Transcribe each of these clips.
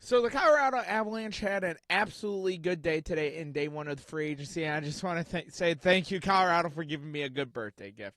So the Colorado Avalanche had an absolutely good day today in day one of the free agency. And I just want to say thank you, Colorado, for giving me a good birthday gift.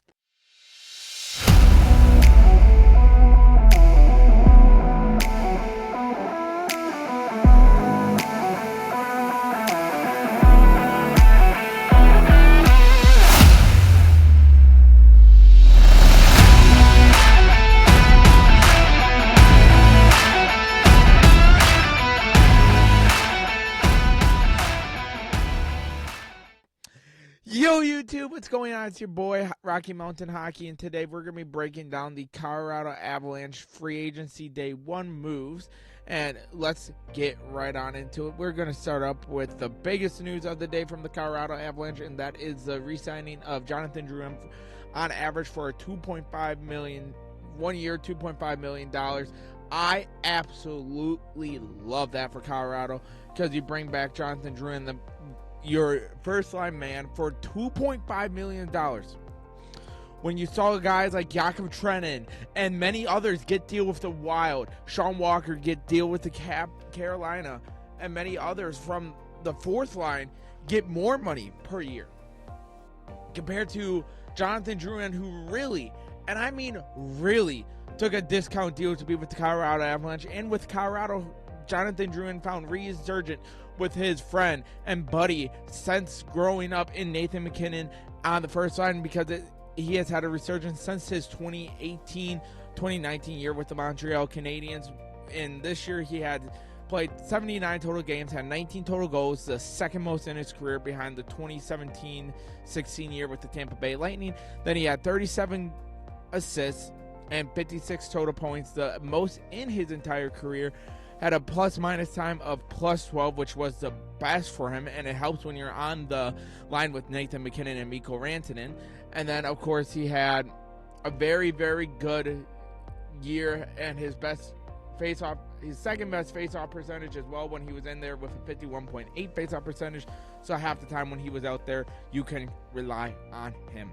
Yo, YouTube, what's going on? It's your boy, Rocky Mountain Hockey, and today we're going to be breaking down the Colorado Avalanche free agency day one moves, and let's get right on into it. We're going to start up with the biggest news of the day from the Colorado Avalanche, and that is the re-signing of Jonathan Drouin on average for a $2.5 million, 1 year, $2.5 million. I absolutely love that for Colorado because you bring back Jonathan Drouin, your first line man, for $2.5 million. When you saw guys like Jakub Trenin and many others get deal with the Wild, Sean Walker get deal with the Carolina, and many others from the fourth line get more money per year compared to Jonathan Drouin, who really, and I mean really, took a discount deal to be with the Colorado Avalanche. And with Colorado, Jonathan Drouin found resurgent with his friend and buddy since growing up in Nathan MacKinnon on the first line, because he has had a resurgence since his 2018-2019 year with the Montreal Canadiens. And this year he had played 79 total games, had 19 total goals, the second most in his career behind the 2017-16 year with the Tampa Bay Lightning. Then he had 37 assists and 56 total points, the most in his entire career. Had a plus-minus time of plus 12, which was the best for him, and it helps when you're on the line with Nathan MacKinnon and Mikko Rantanen. And then, of course, he had a very, very good year, and his second best face-off percentage as well when he was in there with a 51.8 face-off percentage. So half the time when he was out there, you can rely on him.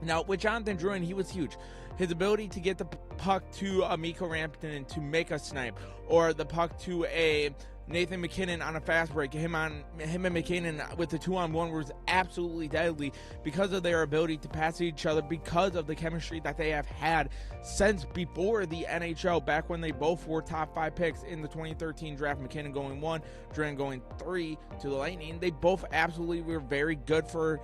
Now, with Jonathan Drouin, he was huge. His ability to get the puck to a Mikko Rantanen to make a snipe, or the puck to a Nathan MacKinnon on a fast break, him and MacKinnon with the 2-on-1 was absolutely deadly because of their ability to pass each other, because of the chemistry that they have had since before the NHL, back when they both were top 5 picks in the 2013 draft, MacKinnon going 1, Drouin going 3 to the Lightning. They both absolutely were very good for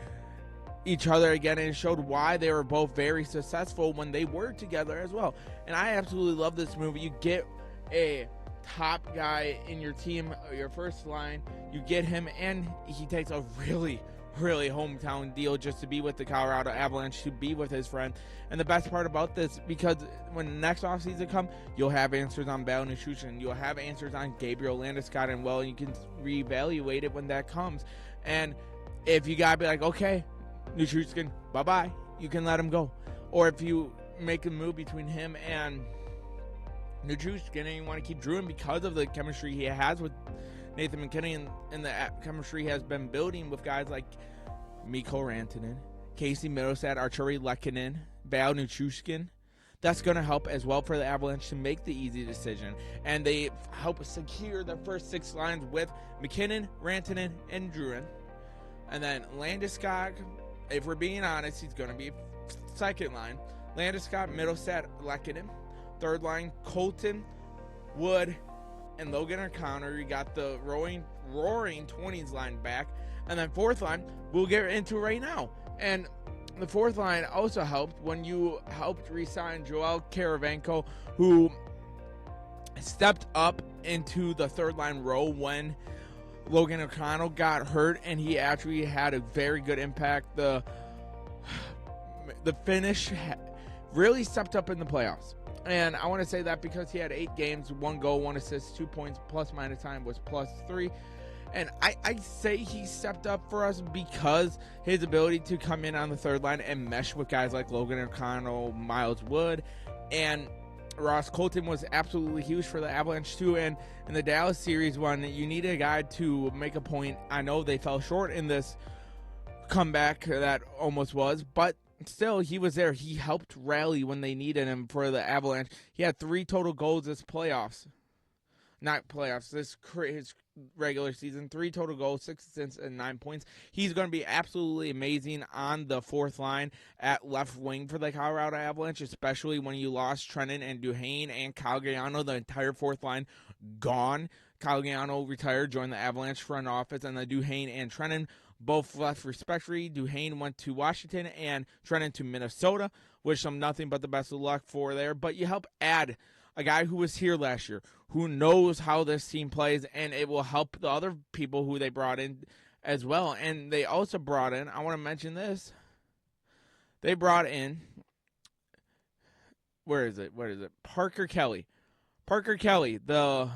each other again, and it showed why they were both very successful when they were together as well. And I absolutely love this movie. You get a top guy in your team, your first line, you get him, and he takes a really hometown deal just to be with the Colorado Avalanche, to be with his friend. And the best part about this, because when the next offseason comes, you'll have answers on Val Nichushkin, you'll have answers on Gabriel Landeskog, and well, you can reevaluate it when that comes. And if you gotta be like, okay, Nichushkin, bye-bye, you can let him go. Or if you make a move between him and Nichushkin and you want to keep Drouin because of the chemistry he has with Nathan MacKinnon and the chemistry he has been building with guys like Mikko Rantanen, Casey Middlestat, Arturi Lehkonen, Val Nichushkin, that's going to help as well for the Avalanche to make the easy decision. And they help secure their first 6 lines with MacKinnon, Rantanen, and Drouin. And then Landeskog, if we're being honest, he's going to be second line. Landeskog, Middlestat, Lehkonen. Third line, Colton, Wood, and Logan O'Connor. You got the roaring 20s line back. And then fourth line, we'll get into right now. And the fourth line also helped when you helped re-sign Joel Karavanko, who stepped up into the third line role when Logan O'Connell got hurt, and he actually had a very good impact. The finish really stepped up in the playoffs. And I want to say that because he had 8 games, 1 goal, 1 assist, 2 points, plus-minus time was +3. And I say he stepped up for us because his ability to come in on the third line and mesh with guys like Logan O'Connell, Miles Wood, and Ross Colton was absolutely huge for the Avalanche too. And in the Dallas series one, you need a guy to make a point. I know they fell short in this comeback that almost was, but still, he was there. He helped rally when they needed him for the Avalanche. He had 3 total goals this playoffs. not playoffs, his regular season. 3 total goals, 6 assists, and 9 points. He's going to be absolutely amazing on the fourth line at left wing for the Colorado Avalanche, especially when you lost Trenton and Duhaime and Calgariano, the entire fourth line gone. Calgariano retired, joined the Avalanche front office, and then Duhaime and Trenton both left respectively. Duhaime went to Washington and Trenton to Minnesota. Wish them nothing but the best of luck for there. But you help add a guy who was here last year, who knows how this team plays, and it will help the other people who they brought in as well. And they also brought in, I want to mention this, they brought in, where is it? Parker Kelly. Parker Kelly, who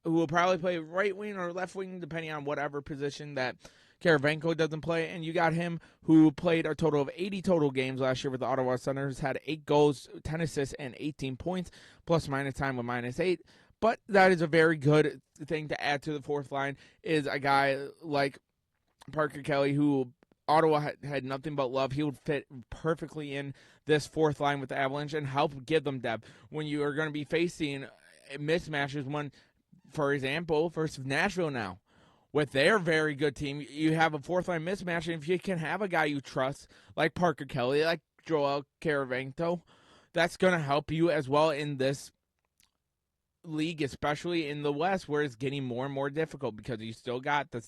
will probably play right wing or left wing, depending on whatever position that Karavanko doesn't play. And you got him, who played a total of 80 total games last year with the Ottawa Senators, had 8 goals, 10 assists, and 18 points, plus minus time with -8. But that is a very good thing to add to the fourth line, is a guy like Parker Kelly, who Ottawa had nothing but love. He would fit perfectly in this fourth line with the Avalanche and help give them depth when you are going to be facing mismatches. When, for example, versus Nashville now, with their very good team, you have a fourth line mismatch, and if you can have a guy you trust, like Parker Kelly, like Joel Karavanko, that's going to help you as well in this league, especially in the West, where it's getting more and more difficult because you still got the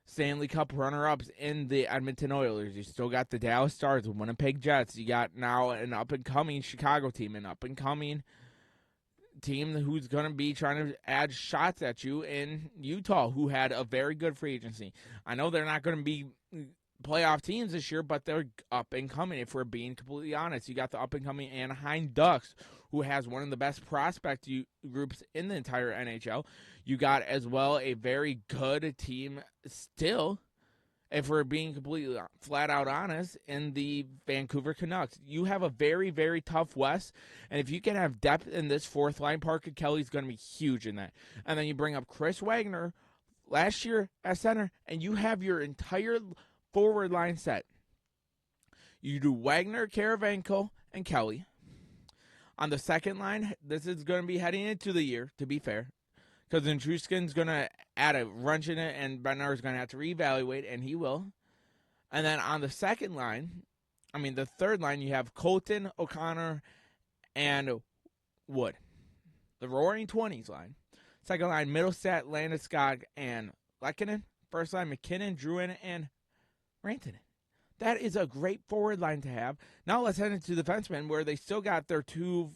Stanley Cup runner-ups in the Edmonton Oilers. You still got the Dallas Stars, the Winnipeg Jets. You got now an up-and-coming Chicago team, an up-and-coming team who's going to be trying to add shots at you in Utah, who had a very good free agency. I know they're not going to be playoff teams this year, but they're up-and-coming, if we're being completely honest. You got the up-and-coming Anaheim Ducks, who has one of the best prospect groups in the entire NHL. You got as well a very good team still, if we're being completely flat-out honest, in the Vancouver Canucks. You have a very, very tough West, and if you can have depth in this fourth line, Parker Kelly's going to be huge in that. And then you bring up Chris Wagner last year at center, and you have your entire forward line set. You do Wagner, Karavanko, and Kelly. On the second line, this is going to be heading into the year, to be fair, because Andrushkin's going to add a wrench in it, and Bednar is going to have to reevaluate, and he will. And then on the second line, the third line, you have Colton, O'Connor, and Wood. The Roaring 20s line. Second line, Middlestat, Landeskog, and Lehkonen. First line, McKinnon, Drouin, and Rantanen. That is a great forward line to have. Now let's head into defensemen, where they still got their 2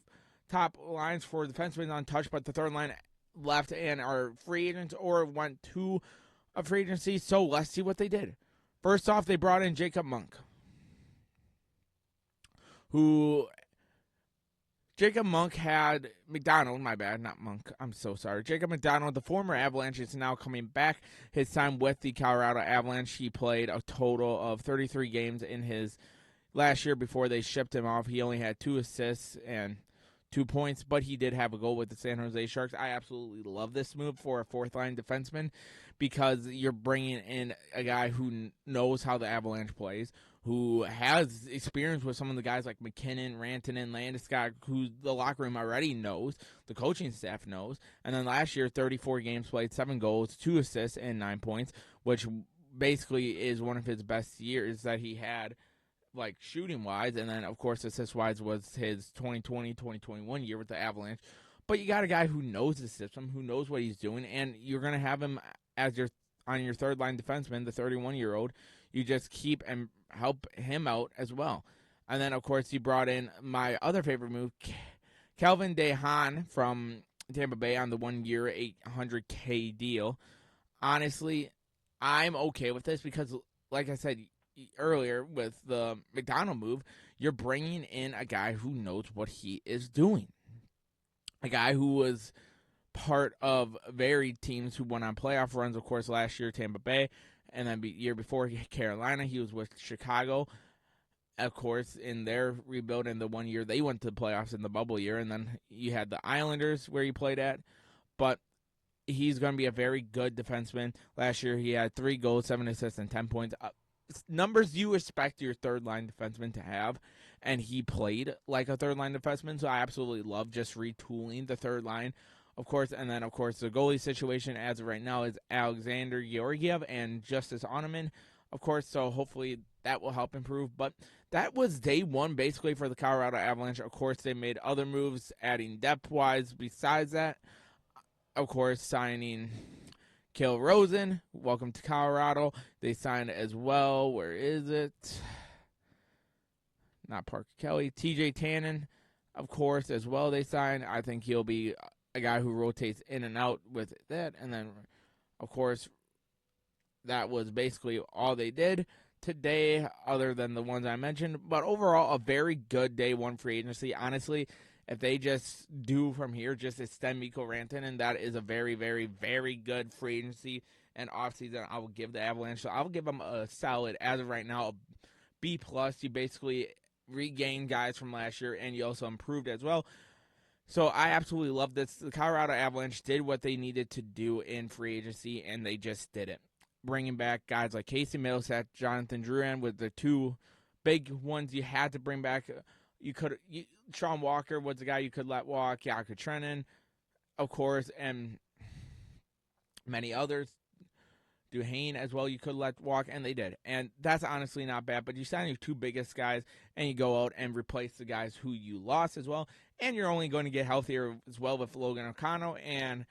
top lines for defensemen untouched, but the third line left and are free agents or went to a free agency. So let's see what they did. First off, they brought in Jacob Monk, Jacob Monk had McDonald, my bad, not Monk. I'm so sorry. Jacob McDonald, the former Avalanche, is now coming back. His time with the Colorado Avalanche, he played a total of 33 games in his last year before they shipped him off. He only had 2 assists and 2 points, but he did have a goal with the San Jose Sharks. I absolutely love this move for a fourth-line defenseman because you're bringing in a guy who knows how the Avalanche plays, who has experience with some of the guys like McKinnon, Rantanen, Landeskog, who the locker room already knows, the coaching staff knows. And then last year, 34 games played, 7 goals, 2 assists, and 9 points, which basically is one of his best years that he had, like, shooting-wise. And then, of course, assist-wise was his 2020-2021 year with the Avalanche. But you got a guy who knows the system, who knows what he's doing, and you're going to have him as on your third-line defenseman, the 31-year-old. You just keep and help him out as well. And then, of course, he brought in my other favorite move, Calvin DeHaan from Tampa Bay on the 1-year, $800K deal. Honestly, I'm okay with this because, like I said earlier with the McDonald move, you're bringing in a guy who knows what he is doing. A guy who was part of varied teams who went on playoff runs, of course, last year, Tampa Bay. And then the year before, Carolina, he was with Chicago. Of course, in their rebuild in the 1 year, they went to the playoffs in the bubble year. And then you had the Islanders where he played at. But he's going to be a very good defenseman. Last year, he had 3 goals, 7 assists, and 10 points. Numbers you expect your third-line defenseman to have. And he played like a third-line defenseman. So I absolutely love just retooling the third line of course. And then, of course, the goalie situation as of right now is Alexander Georgiev and Justice Onaman, of course. So hopefully that will help improve. But that was day one, basically, for the Colorado Avalanche. Of course, they made other moves, adding depth-wise. Besides that, of course, signing Kale Rosen, welcome to Colorado. They signed as well. Where is it? Not Parker Kelly. TJ Tannen, of course, as well. They signed. I think he'll be a guy who rotates in and out with that. And then, of course, that was basically all they did today, other than the ones I mentioned. But overall, a very good day one free agency. Honestly, if they just do from here, just extend Mikko Rantanen, that is a very, very, very good free agency and offseason. I will give the Avalanche. So I will give them a solid, as of right now, a B+. You basically regained guys from last year, and you also improved as well. So I absolutely love this. The Colorado Avalanche did what they needed to do in free agency, and they just did it. Bringing back guys like Casey Middlesex, Jonathan Drouin with the two big ones you had to bring back. Sean Walker was the guy you could let walk. Jakob Trenin, of course, and many others. Duhane as well, you could let walk, and they did. And that's honestly not bad, but you sign your two biggest guys, and you go out and replace the guys who you lost as well, and you're only going to get healthier as well with Logan O'Connell and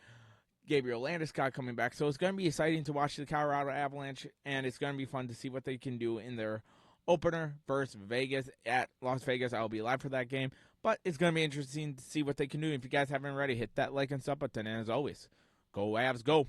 Gabriel Landeskog coming back. So it's going to be exciting to watch the Colorado Avalanche, and it's going to be fun to see what they can do in their opener versus Vegas at Las Vegas. I'll be live for that game, but it's going to be interesting to see what they can do. If you guys haven't already, hit that like and sub button, and as always, go Avs, go!